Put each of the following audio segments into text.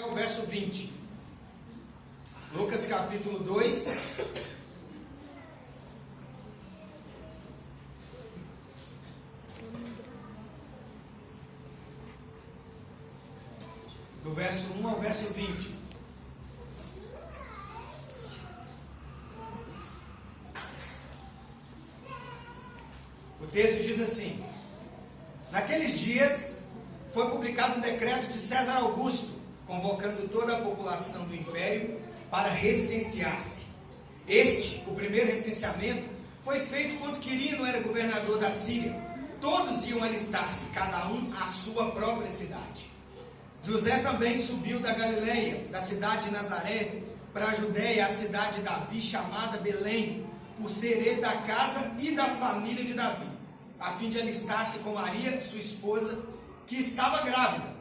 O verso 20. Lucas capítulo 2. Do verso 1 ao verso 20. O texto diz assim: naqueles dias foi publicado um decreto de César Augusto, convocando toda a população do império para recensear-se. O primeiro recenseamento, foi feito quando Quirino era governador da Síria. Todos iam alistar-se, cada um à sua própria cidade. José também subiu da Galileia, da cidade de Nazaré, para a Judéia, a cidade de Davi, chamada Belém, por ser ele da casa e da família de Davi, a fim de alistar-se com Maria, sua esposa, que estava grávida.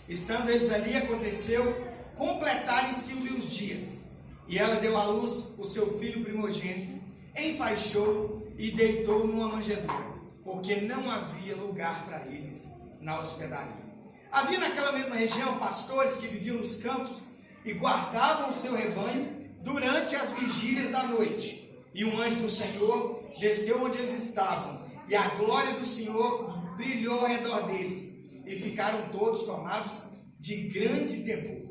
Estando eles ali, aconteceu completarem-se-lhe os dias, e ela deu à luz o seu filho primogênito, enfaixou e deitou numa manjedoura, porque não havia lugar para eles na hospedaria. Havia naquela mesma região pastores que viviam nos campos e guardavam o seu rebanho durante as vigílias da noite. E um anjo do Senhor desceu onde eles estavam, e a glória do Senhor brilhou ao redor deles, e ficaram todos tomados de grande temor.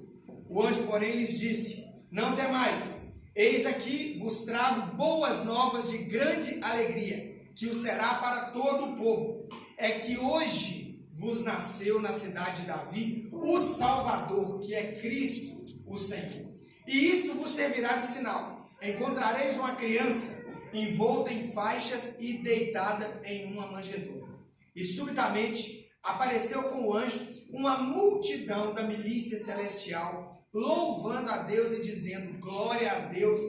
O anjo, porém, lhes disse: não temais, eis aqui vos trago boas novas de grande alegria, que o será para todo o povo. É que hoje vos nasceu na cidade de Davi o Salvador, que é Cristo, o Senhor. E isto vos servirá de sinal: encontrareis uma criança envolta em faixas e deitada em uma manjedoura. E subitamente apareceu com o anjo uma multidão da milícia celestial, louvando a Deus e dizendo: glória a Deus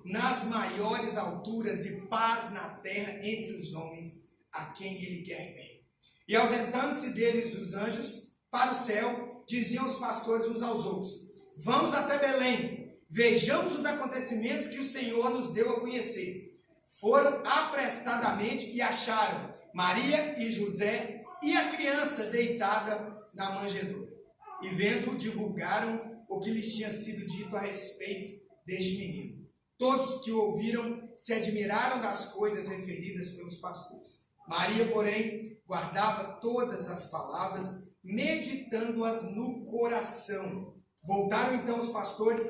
nas maiores alturas e paz na terra entre os homens a quem ele quer bem. E ausentando-se deles os anjos para o céu, diziam os pastores uns aos outros: vamos até Belém, vejamos os acontecimentos que o Senhor nos deu a conhecer. Foram apressadamente e acharam Maria e José e a criança deitada na manjedoura. E vendo, divulgaram o que lhes tinha sido dito a respeito deste menino. Todos que o ouviram se admiraram das coisas referidas pelos pastores. Maria, porém, guardava todas as palavras, meditando-as no coração. Voltaram então os pastores,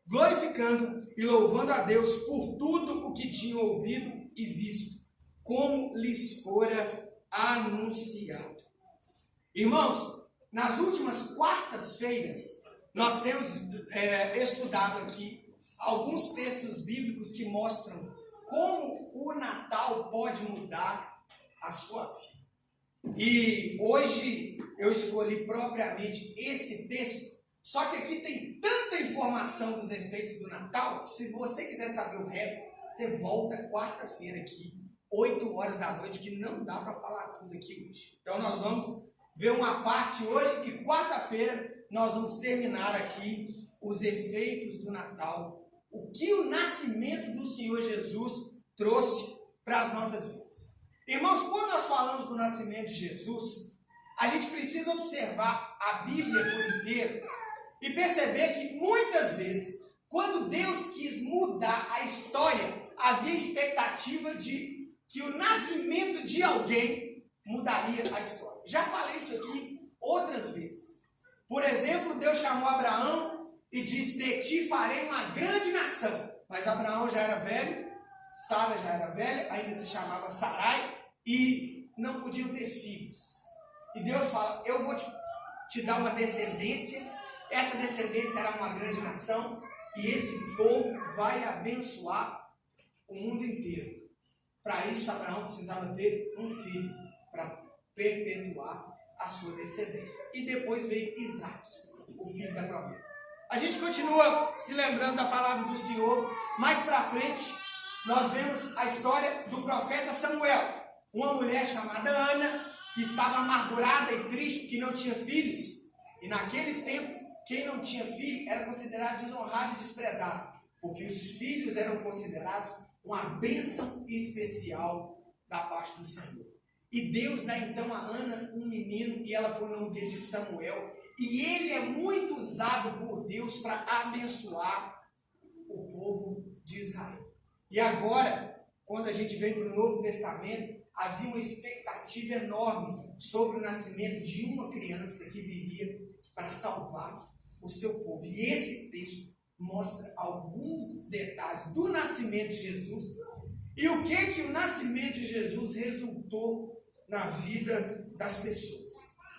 glorificando e louvando a Deus por tudo o que tinham ouvido e visto, como lhes fora anunciado. Irmãos, nas últimas quartas-feiras, nós temos estudado aqui alguns textos bíblicos que mostram como o Natal pode mudar a sua vida. E hoje eu escolhi propriamente esse texto, só que aqui tem tanta informação dos efeitos do Natal, que se você quiser saber o resto, você volta quarta-feira aqui, 8 horas da noite, que não dá para falar tudo aqui hoje. Então nós vamos ver uma parte hoje e quarta-feira nós vamos terminar aqui os efeitos do Natal, o que o nascimento do Senhor Jesus trouxe para as nossas vidas. Irmãos, quando nós falamos do nascimento de Jesus, a gente precisa observar a Bíblia por inteiro e perceber que muitas vezes, quando Deus quis mudar a história, havia expectativa de que o nascimento de alguém mudaria a história. Já falei isso aqui outras vezes. Por exemplo, Deus chamou Abraão e disse: de ti farei uma grande nação. Mas Abraão já era velho, Sara já era velha, ainda se chamava Sarai, e não podiam ter filhos. E Deus fala: eu vou te dar uma descendência, essa descendência será uma grande nação, e esse povo vai abençoar o mundo inteiro. Para isso, Abraão precisava ter um filho, para perpetuar a sua descendência. E depois veio Isaac, o filho da promessa. A gente continua se lembrando da palavra do Senhor. Mais para frente, nós vemos a história do profeta Samuel. Uma mulher chamada Ana, que estava amargurada e triste porque não tinha filhos. E naquele tempo, quem não tinha filho era considerado desonrado e desprezado, porque os filhos eram considerados uma bênção especial da parte do Senhor. E Deus dá então a Ana um menino, e ela põe o nome dele de Samuel, e ele é muito usado por Deus para abençoar o povo de Israel. E agora, quando a gente vem para o Novo Testamento, havia uma expectativa enorme sobre o nascimento de uma criança que viria para salvar o seu povo. E esse texto mostra alguns detalhes do nascimento de Jesus e o que o nascimento de Jesus resultou na vida das pessoas.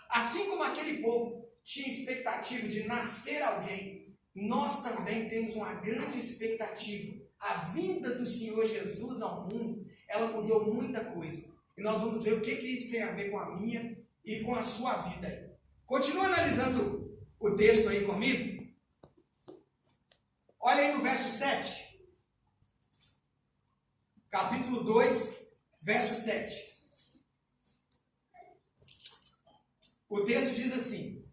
Assim como aquele povo tinha expectativa de nascer alguém, nós também temos uma grande expectativa. A vinda do Senhor Jesus ao mundo, ela mudou muita coisa. E nós vamos ver o que isso tem a ver com a minha e com a sua vida aí. Continua analisando o texto aí comigo. Olha aí no verso 7. Capítulo 2, verso 7. O texto diz assim: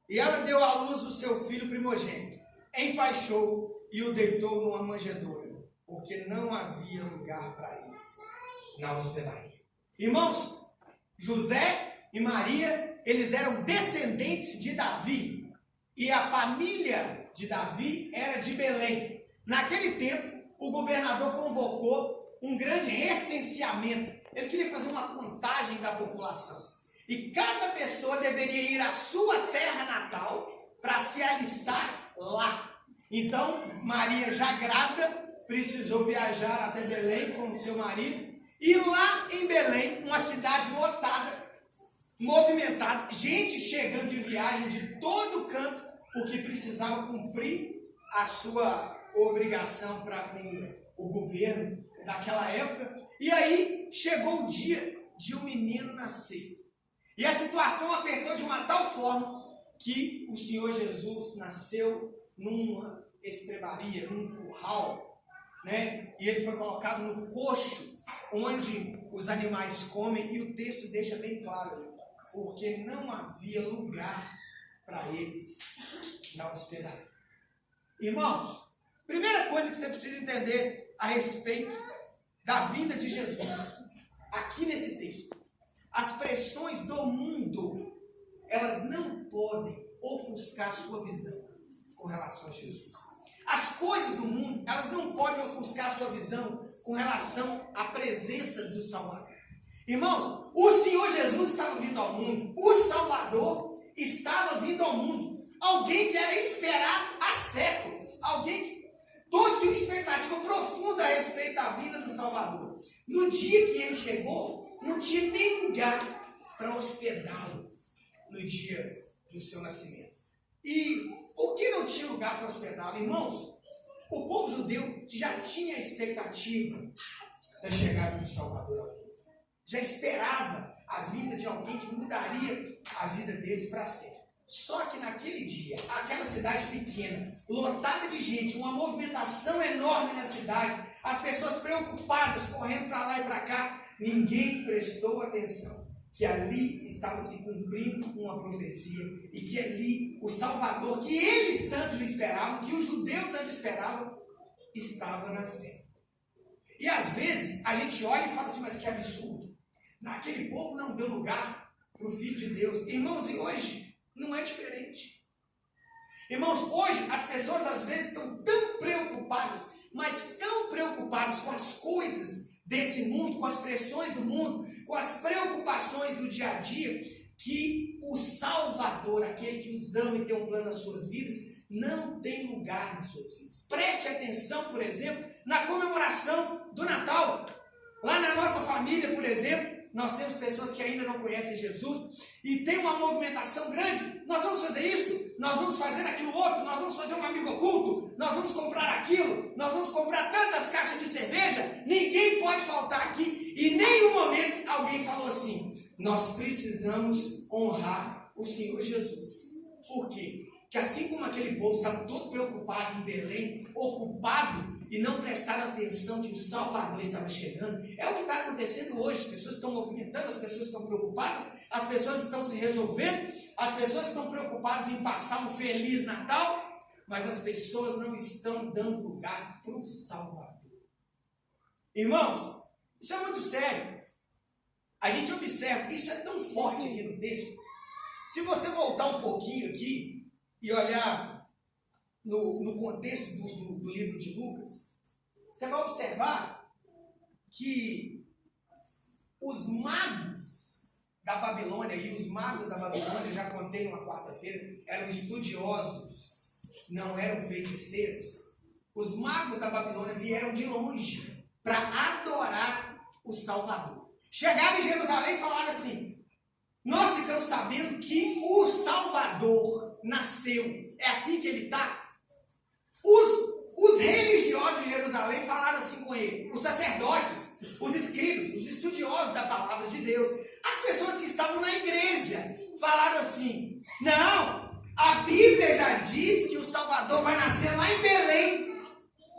E ela deu à luz o seu filho primogênito, enfaixou e o deitou numa manjedoura, porque não havia lugar para eles na hospedaria. Irmãos, José e Maria, eles eram descendentes de Davi, e a família de Davi era de Belém. Naquele tempo, o governador convocou um grande recenseamento. Ele queria fazer uma contagem da população. E cada pessoa deveria ir à sua terra natal para se alistar lá. Então, Maria, já grávida, precisou viajar até Belém com o seu marido. E lá em Belém, uma cidade lotada, movimentada, gente chegando de viagem de todo canto, porque precisava cumprir a sua obrigação para com o governo daquela época. E aí chegou o dia de um menino nascer. E a situação apertou de uma tal forma que o Senhor Jesus nasceu numa estrebaria, num curral, né? E ele foi colocado no coxo, onde os animais comem, e o texto deixa bem claro, porque não havia lugar para eles na hospedaria. Irmãos, primeira coisa que você precisa entender a respeito da vinda de Jesus, aqui nesse texto: as pressões do mundo, elas não podem ofuscar a sua visão com relação a Jesus. As coisas do mundo, elas não podem ofuscar a sua visão com relação à presença do Salvador. Irmãos, o Senhor Jesus estava vindo ao mundo, o Salvador estava vindo ao mundo. Alguém que era esperado há séculos, alguém que todos tinham expectativa profunda a respeito da vinda do Salvador. No dia que ele chegou, não tinha nem lugar para hospedá-lo no dia do seu nascimento. E por que não tinha lugar para hospedá-lo, irmãos? O povo judeu já tinha a expectativa da chegada do Salvador ao mundo. Já esperava a vinda de alguém que mudaria a vida deles para sempre. Só que naquele dia, aquela cidade pequena, lotada de gente, uma movimentação enorme na cidade, as pessoas preocupadas, correndo para lá e para cá, ninguém prestou atenção que ali estava se cumprindo uma profecia e que ali o Salvador, que eles tanto esperavam, que o judeu tanto esperava, estava nascendo. E às vezes a gente olha e fala assim: mas que absurdo, naquele povo não deu lugar para o Filho de Deus. Irmãos, e hoje não é diferente. Irmãos, hoje as pessoas às vezes estão tão preocupadas, mas tão preocupadas com as coisas desse mundo, com as pressões do mundo, com as preocupações do dia a dia, que o Salvador, aquele que os ama e tem um plano nas suas vidas, não tem lugar nas suas vidas. Preste atenção, por exemplo, na comemoração do Natal. Lá na nossa família, por exemplo, nós temos pessoas que ainda não conhecem Jesus e tem uma movimentação grande. Nós vamos fazer isso, nós vamos fazer aquilo outro, nós vamos fazer um amigo oculto, nós vamos comprar aquilo, nós vamos comprar tantas caixas de cerveja, ninguém pode faltar aqui. E em nenhum momento alguém falou assim: nós precisamos honrar o Senhor Jesus. Por quê? Porque assim como aquele povo estava todo preocupado em Belém, ocupado, e não prestaram atenção que o Salvador estava chegando, é o que está acontecendo hoje. As pessoas estão movimentando, as pessoas estão preocupadas, as pessoas estão se resolvendo, as pessoas estão preocupadas em passar um feliz Natal, mas as pessoas não estão dando lugar para o Salvador. Irmãos, isso é muito sério. A gente observa, isso é tão forte aqui no texto. Se você voltar um pouquinho aqui e olhar no contexto do livro de Lucas, você vai observar que os magos da Babilônia, e os magos da Babilônia, já contei numa quarta-feira, eram estudiosos, não eram feiticeiros. Os magos da Babilônia vieram de longe para adorar o Salvador. Chegaram em Jerusalém e falaram assim: nós ficamos sabendo que o Salvador nasceu. É aqui que ele está? Os religiosos de Jerusalém falaram assim com ele. Os sacerdotes, os escribas, os estudiosos da palavra de Deus, as pessoas que estavam na igreja, falaram assim: não, a Bíblia já diz que o Salvador vai nascer lá em Belém.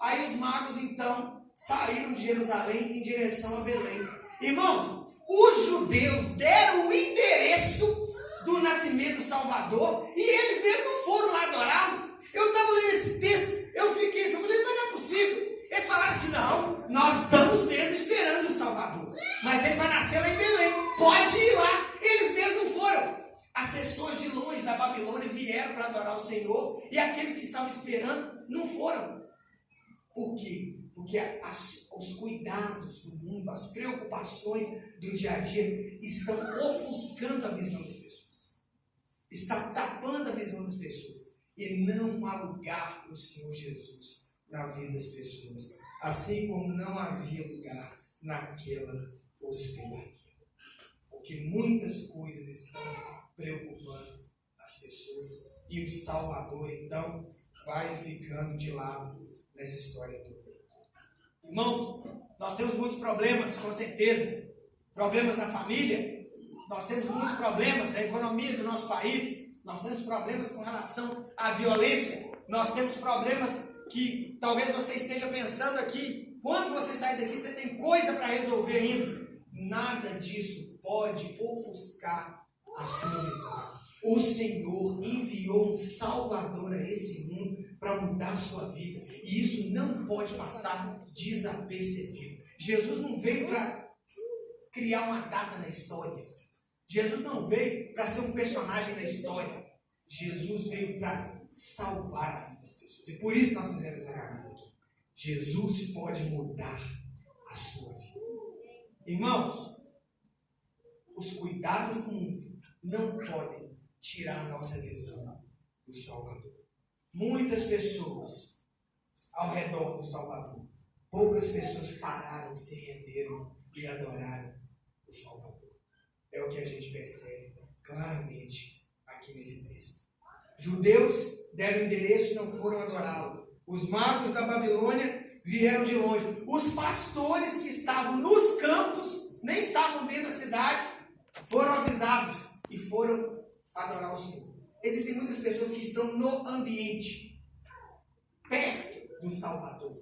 Aí os magos então saíram de Jerusalém em direção a Belém. Irmãos, os judeus deram o endereço do nascimento do Salvador e eles mesmos não foram lá adorá-lo. Eu estava lendo esse texto, eu fiquei assim, mas não é possível. Eles falaram assim: não, nós estamos mesmo esperando o Salvador, mas ele vai nascer lá em Belém, pode ir lá. Eles mesmos não foram. As pessoas de longe da Babilônia vieram para adorar o Senhor e aqueles que estavam esperando não foram. Por quê? Porque os cuidados do mundo, as preocupações do dia a dia estão ofuscando a visão das pessoas. Está tapando a visão das pessoas. E não há lugar para o Senhor Jesus na vida das pessoas. Assim como não havia lugar naquela hospedaria. Porque muitas coisas estão preocupando as pessoas. E o Salvador, então, vai ficando de lado nessa história toda. Irmãos, nós temos muitos problemas, com certeza. Problemas na família, nós temos muitos problemas na economia do nosso país, nós temos problemas com relação à violência, nós temos problemas que talvez você esteja pensando aqui, quando você sair daqui, você tem coisa para resolver ainda. Nada disso pode ofuscar a sua visão. O Senhor enviou um Salvador a esse mundo para mudar a sua vida. E isso não pode passar desapercebido. Jesus não veio para criar uma data na história. Jesus não veio para ser um personagem na história. Jesus veio para salvar a vida das pessoas. E por isso nós fizemos essa camisa aqui. Jesus pode mudar a sua vida. Irmãos, os cuidados do mundo não podem tirar a nossa visão do Salvador. Muitas pessoas ao redor do Salvador, poucas pessoas pararam, se renderam e adoraram o Salvador. É o que a gente percebe claramente aqui nesse texto. Judeus deram endereço e não foram adorá-lo. Os magos da Babilônia vieram de longe. Os pastores que estavam nos campos, nem estavam dentro da cidade, foram avisados e foram adorar o Senhor. Existem muitas pessoas que estão no ambiente, perto do Salvador,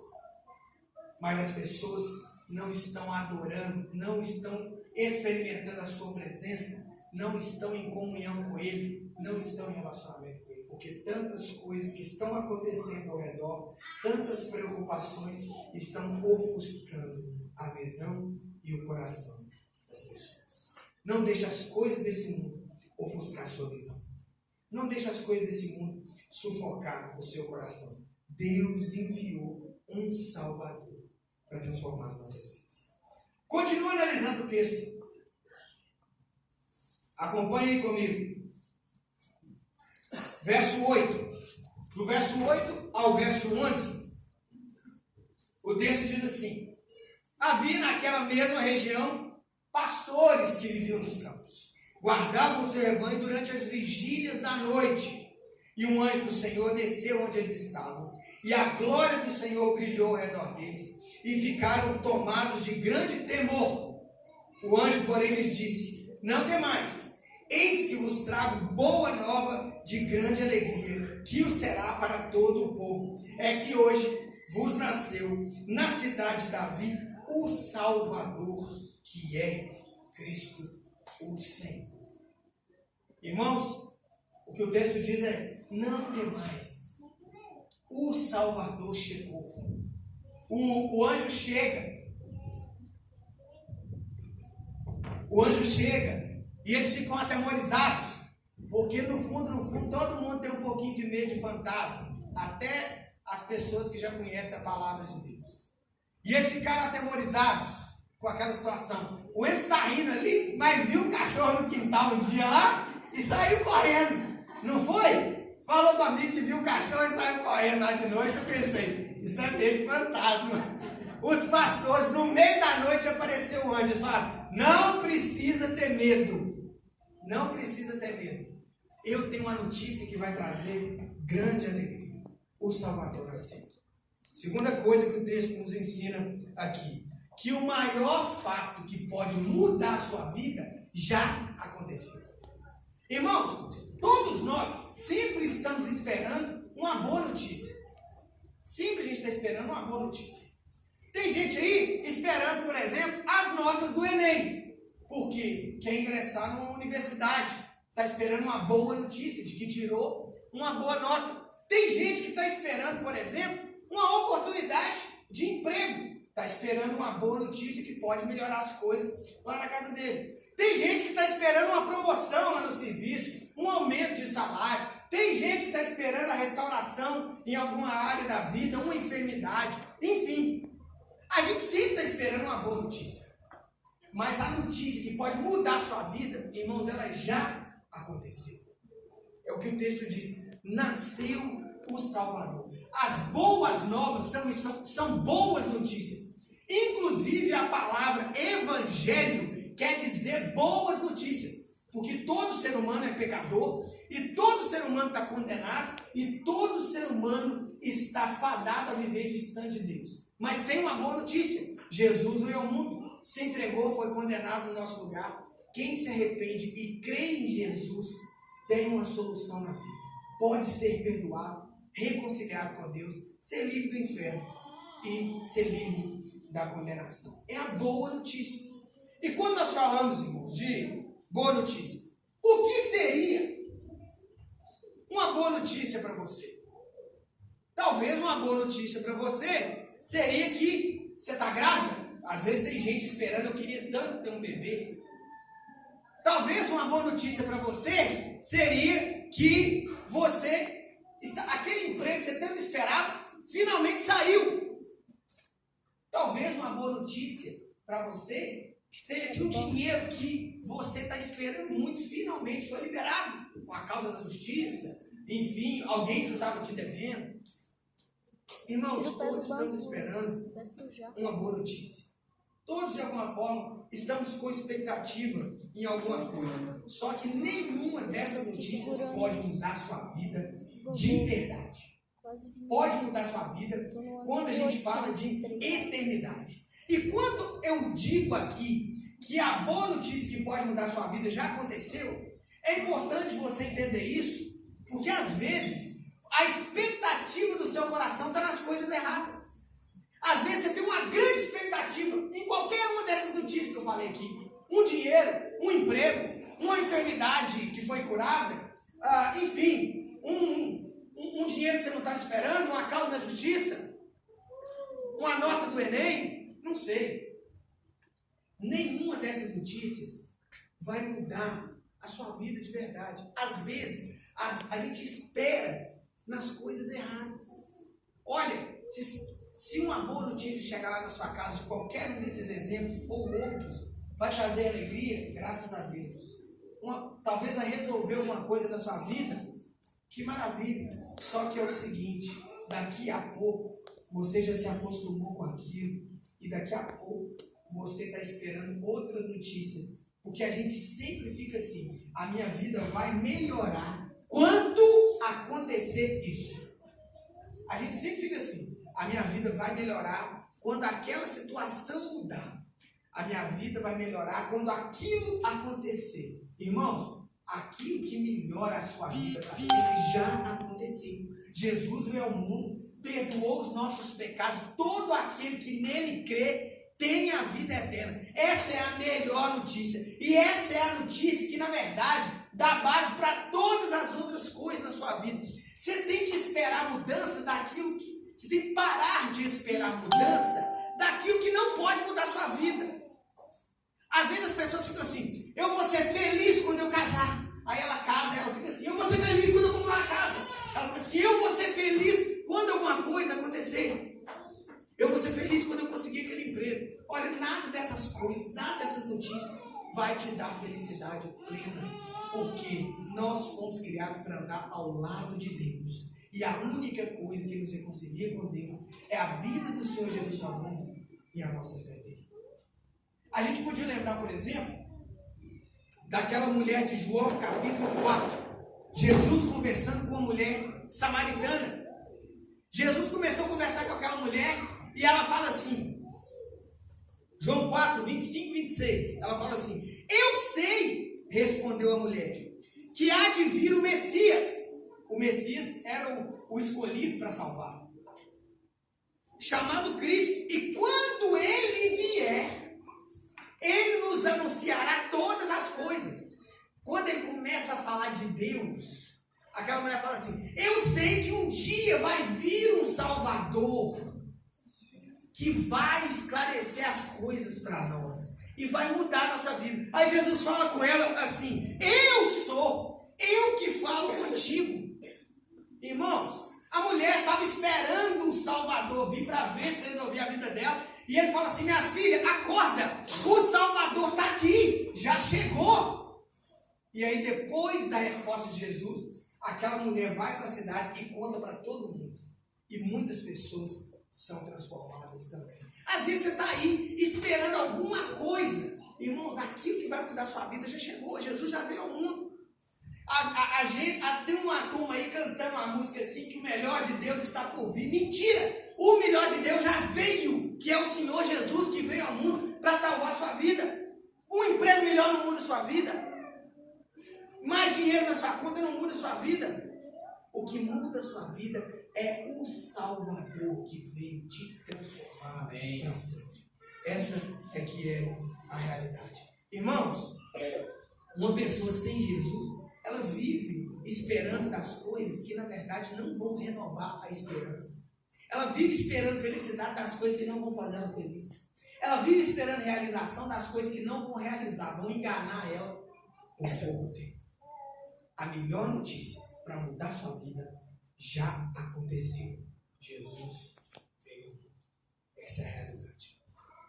mas as pessoas não estão adorando, não estão experimentando a sua presença, não estão em comunhão com Ele, não estão em relacionamento com Ele, porque tantas coisas que estão acontecendo ao redor, tantas preocupações estão ofuscando a visão e o coração das pessoas. Não deixe as coisas desse mundo ofuscar a sua visão. Não deixe as coisas desse mundo sufocar o seu coração. Deus enviou um Salvador para transformar as nossas vidas. Continua analisando o texto. Acompanhe aí comigo. Verso 8. Do verso 8 ao verso 11, o texto diz assim: havia naquela mesma região pastores que viviam nos campos. Guardavam o seu rebanho durante as vigílias da noite. E um anjo do Senhor desceu onde eles estavam. E a glória do Senhor brilhou ao redor deles. E ficaram tomados de grande temor. O anjo, porém, lhes disse: não temais. Eis que vos trago boa nova de grande alegria, que o será para todo o povo. É que hoje vos nasceu na cidade de Davi o Salvador, que é Cristo o Senhor. Irmãos, o que o texto diz é: não temais. O Salvador chegou. O anjo chega. O anjo chega e eles ficam atemorizados, porque no fundo, todo mundo tem um pouquinho de medo de fantasma. até as pessoas que já conhecem a palavra de Deus. E eles ficaram atemorizados com aquela situação. O Emerson está rindo ali, mas viu um cachorro no quintal um dia lá e saiu correndo. Não foi? Falou comigo que viu um cachorro e saiu correndo lá de noite. Eu pensei, isso é meio de fantasma. Os pastores, no meio da noite, apareceu um anjo. Eles falaram, não precisa ter medo. Não precisa ter medo. Eu tenho uma notícia que vai trazer grande alegria. O Salvador nasceu. Segunda coisa que o texto nos ensina aqui. Que o maior fato que pode mudar a sua vida já aconteceu. Irmãos, todos nós sempre estamos esperando uma boa notícia. Sempre a gente está esperando uma boa notícia. Tem gente aí esperando, por exemplo, as notas do Enem. Porque quer ingressar numa universidade. Está esperando uma boa notícia de que tirou uma boa nota. Tem gente que está esperando, por exemplo, uma oportunidade de emprego. Está esperando uma boa notícia que pode melhorar as coisas lá na casa dele. Tem gente que está esperando uma promoção lá no serviço, um aumento de salário. Tem gente que está esperando a restauração em alguma área da vida, uma enfermidade. Enfim, a gente sempre está esperando uma boa notícia. Mas a notícia que pode mudar a sua vida, irmãos, ela já aconteceu. É o que o texto diz. Nasceu o Salvador. As boas novas são boas notícias. Inclusive a palavra evangelho quer dizer boas notícias. Porque todo ser humano é pecador, e todo ser humano está condenado, e todo ser humano está fadado a viver distante de Deus. Mas tem uma boa notícia. Jesus veio ao mundo, se entregou, foi condenado no nosso lugar. Quem se arrepende e crê em Jesus tem uma solução na vida. Pode ser perdoado, reconciliado com Deus, ser livre do inferno e ser livre da condenação. É a boa notícia. E quando nós falamos, irmãos, de boa notícia, o que seria uma boa notícia para você? Talvez uma boa notícia para você seria que você está grávida. Às vezes tem gente esperando, eu queria tanto ter um bebê. Talvez uma boa notícia para você seria que aquele emprego que você tanto esperava, finalmente saiu. Talvez uma boa notícia para você seja que o dinheiro que você está esperando muito, finalmente foi liberado, com a causa da justiça, enfim, alguém que estava te devendo. Irmãos, todos estamos esperando uma boa notícia. Todos, de alguma forma, estamos com expectativa em alguma coisa. Só que nenhuma dessas notícias pode mudar a sua vida de verdade. Pode mudar a sua vida quando a gente fala de eternidade. E quando eu digo aqui que a boa notícia que pode mudar a sua vida já aconteceu, é importante você entender isso, porque às vezes a expectativa do seu coração está nas coisas erradas. Às vezes você tem uma grande expectativa em qualquer uma dessas notícias que eu falei aqui. Um dinheiro, um emprego, uma enfermidade que foi curada, enfim, um dinheiro que você não estava esperando, uma causa da justiça, uma nota do Enem, não sei. Nenhuma dessas notícias vai mudar a sua vida de verdade. Às vezes, a gente espera nas coisas erradas. Olha, se uma boa notícia chegar lá na sua casa, de qualquer um desses exemplos ou outros, vai trazer alegria, graças a Deus. Talvez vai resolver uma coisa na sua vida, que maravilha. Só que é o seguinte, daqui a pouco você já se acostumou com aquilo, e daqui a pouco você está esperando outras notícias, porque a gente sempre fica assim, a minha vida vai melhorar quando acontecer isso. A gente sempre fica assim, a minha vida vai melhorar quando aquela situação mudar. A minha vida vai melhorar quando aquilo acontecer. Irmãos, aquilo que melhora a sua vida para sempre já aconteceu. Jesus veio ao mundo, perdoou os nossos pecados. Todo aquele que nele crê tem a vida eterna. Essa é a melhor notícia. E essa é a notícia que, na verdade, dá base para todas as outras coisas na sua vida. Você tem que esperar a mudança daquilo que... Você tem que parar de esperar a mudança daquilo que não pode mudar a sua vida. Às vezes as pessoas ficam assim, eu vou ser feliz quando eu casar. Aí ela casa e ela fica assim, eu vou ser feliz quando eu comprar uma casa. Ela fala assim: eu vou ser feliz quando alguma coisa acontecer. Eu vou ser feliz quando eu conseguir aquele emprego. Olha, nada dessas coisas, nada dessas notícias vai te dar felicidade plena. Porque nós fomos criados para andar ao lado de Deus. E a única coisa que nos reconcilia com Deus é a vida do Senhor Jesus ao mundo e a nossa fé nele. A gente podia lembrar, por exemplo, daquela mulher de João, capítulo 4. Jesus conversando com uma mulher samaritana. Jesus começou a conversar com aquela mulher e ela fala assim, João 4, 25 e 26, ela fala assim: eu sei, respondeu a mulher, que há de vir o Messias. O Messias era o escolhido para salvar, chamado Cristo, e quando ele vier, ele nos anunciará todas as coisas. Quando ele começa a falar de Deus, aquela mulher fala assim: eu sei que um dia vai vir um Salvador que vai esclarecer as coisas para nós e vai mudar a nossa vida. Aí Jesus fala com ela assim: eu que falo contigo. Irmãos, a mulher estava esperando o Salvador vir para ver se resolver a vida dela. E ele fala assim: minha filha, acorda, o Salvador está aqui, já chegou. E aí, depois da resposta de Jesus, aquela mulher vai para a cidade e conta para todo mundo. E muitas pessoas são transformadas também. Às vezes você está aí esperando alguma coisa. Irmãos, aquilo que vai mudar a sua vida já chegou. Jesus já veio ao mundo. Tem uma turma aí cantando uma música assim, que o melhor de Deus está por vir. Mentira! O melhor de Deus já veio, que é o Senhor Jesus, que veio ao mundo para salvar a sua vida. Um emprego melhor não muda a sua vida. Mais dinheiro na sua conta não muda a sua vida. O que muda a sua vida é o Salvador que veio te transformar. Amém. Essa é que é a realidade. Irmãos, uma pessoa sem Jesus, ela vive esperando das coisas que na verdade não vão renovar a esperança. Ela vive esperando felicidade das coisas que não vão fazer ela feliz. Ela vive esperando realização das coisas que não vão realizar, vão enganar ela por pouco tempo. A melhor notícia para mudar sua vida já aconteceu. Jesus veio. Essa é a realidade.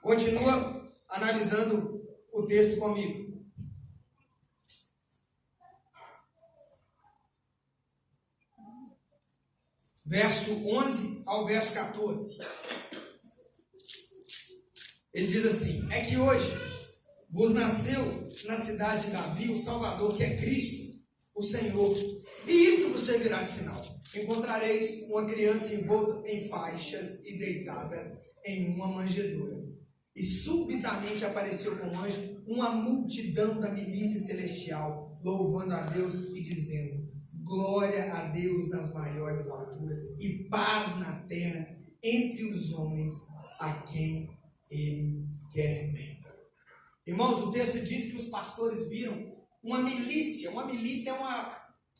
Continua analisando o texto comigo. Verso 11 ao verso 14. Ele diz assim: é que hoje vos nasceu na cidade de Davi o Salvador, que é Cristo, o Senhor. E isto vos servirá de sinal: encontrareis uma criança envolta em faixas e deitada em uma manjedoura. E subitamente apareceu com o anjo uma multidão da milícia celestial, louvando a Deus e dizendo: glória a Deus nas maiores alturas e paz na terra entre os homens a quem ele quer bem. Irmãos, o texto diz que os pastores viram uma milícia. Uma milícia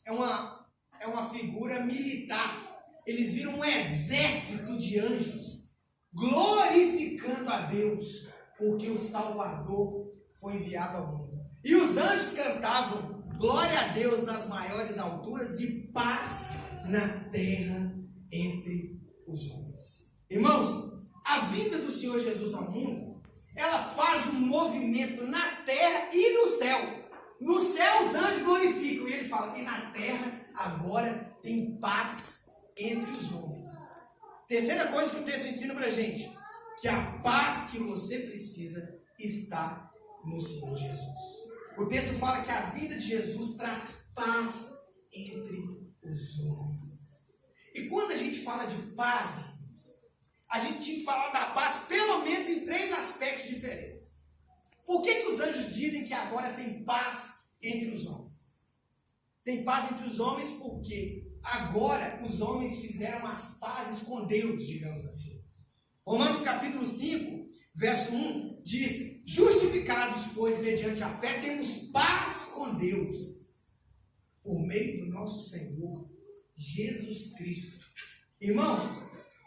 é uma figura militar. Eles viram um exército de anjos glorificando a Deus, porque o Salvador foi enviado ao mundo. E os anjos cantavam: glória a Deus nas maiores alturas e paz na terra entre os homens. Irmãos, a vinda do Senhor Jesus ao mundo, ela faz um movimento na terra e no céu. No céu os anjos glorificam, e ele fala: e na terra agora tem paz entre os homens. Terceira coisa que o texto ensina pra gente: que a paz que você precisa está no Senhor Jesus. O texto fala que a vinda de Jesus traz paz entre os homens. E quando a gente fala de paz, a gente tinha que falar da paz pelo menos em 3 aspectos diferentes. Por que os anjos dizem que agora tem paz entre os homens? Tem paz entre os homens porque agora os homens fizeram as pazes com Deus, digamos assim. Romanos capítulo 5, verso 1 diz: justificados, pois, mediante a fé, temos paz com Deus, por meio do nosso Senhor Jesus Cristo. Irmãos,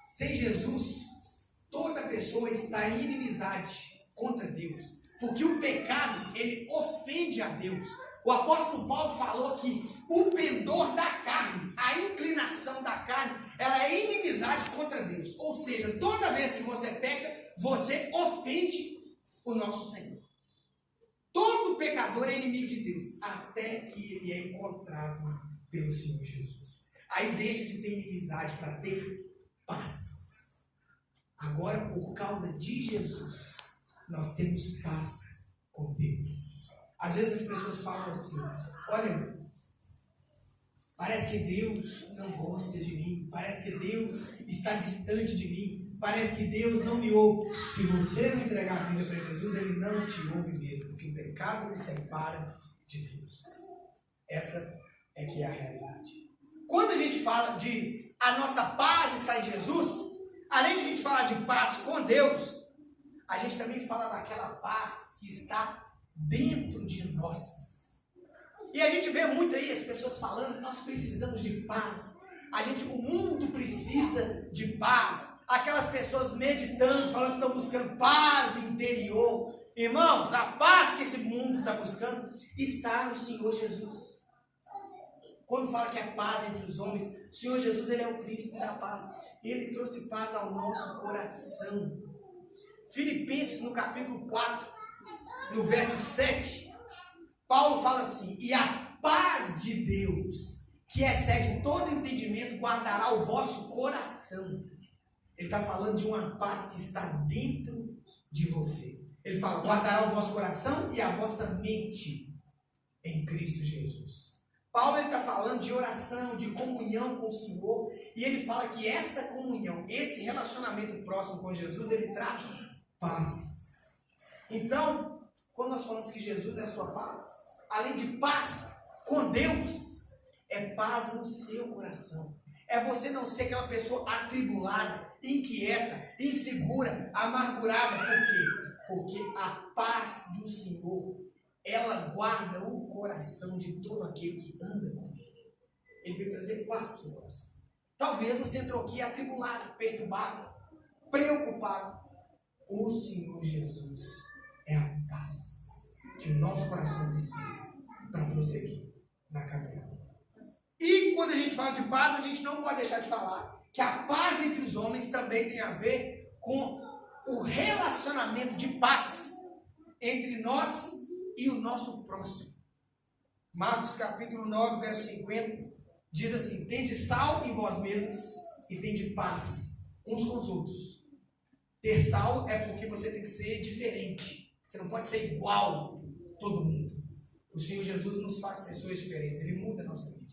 sem Jesus, toda pessoa está em inimizade contra Deus, porque o pecado, ele ofende a Deus. O apóstolo Paulo falou que o pendor da carne, a inclinação da carne, ela é inimizade contra Deus. Ou seja, toda vez que você peca, você ofende o nosso Senhor. Todo pecador é inimigo de Deus, até que ele é encontrado pelo Senhor Jesus. Aí deixa de ter inimizade para ter paz. Agora, por causa de Jesus, nós temos paz com Deus. Às vezes as pessoas falam assim: olha, parece que Deus não gosta de mim, parece que Deus está distante de mim, parece que Deus não me ouve. Se você não entregar a vida para Jesus, Ele não te ouve mesmo, porque o pecado nos separa de Deus. Essa é que é a realidade. Quando a gente fala de a nossa paz está em Jesus, além de a gente falar de paz com Deus, a gente também fala daquela paz que está dentro de nós. E a gente vê muito aí as pessoas falando: nós precisamos de paz, o mundo precisa de paz. Aquelas pessoas meditando, falando que estão buscando paz interior. Irmãos, a paz que esse mundo está buscando está no Senhor Jesus. Quando fala que é paz entre os homens, o Senhor Jesus, Ele é o príncipe da paz. Ele trouxe paz ao nosso coração. Filipenses, no capítulo 4, no verso 7, Paulo fala assim: e a paz de Deus, que excede todo entendimento, guardará o vosso coração. Ele está falando de uma paz que está dentro de você. Ele fala: guardará o vosso coração e a vossa mente em Cristo Jesus. Paulo está falando de oração, de comunhão com o Senhor, e ele fala que essa comunhão, esse relacionamento próximo com Jesus, ele traz paz. Então, quando nós falamos que Jesus é a sua paz, além de paz com Deus, é paz no seu coração. É você não ser aquela pessoa atribulada, inquieta, insegura, amargurada. Por quê? Porque a paz do Senhor, ela guarda o coração de todo aquele que anda com Ele. Ele veio trazer paz para o seu coração. Talvez você entrou aqui atribulado, perturbado, preocupado. O Senhor Jesus é a paz que o nosso coração precisa para prosseguir na caminhada. E quando a gente fala de paz, a gente não pode deixar de falar que a paz entre os homens também tem a ver com o relacionamento de paz entre nós e o nosso próximo. Marcos capítulo 9, verso 50, diz assim: tende sal em vós mesmos e tende paz uns com os outros. Ter sal é porque você tem que ser diferente. Você não pode ser igual a todo mundo. O Senhor Jesus nos faz pessoas diferentes. Ele muda a nossa vida.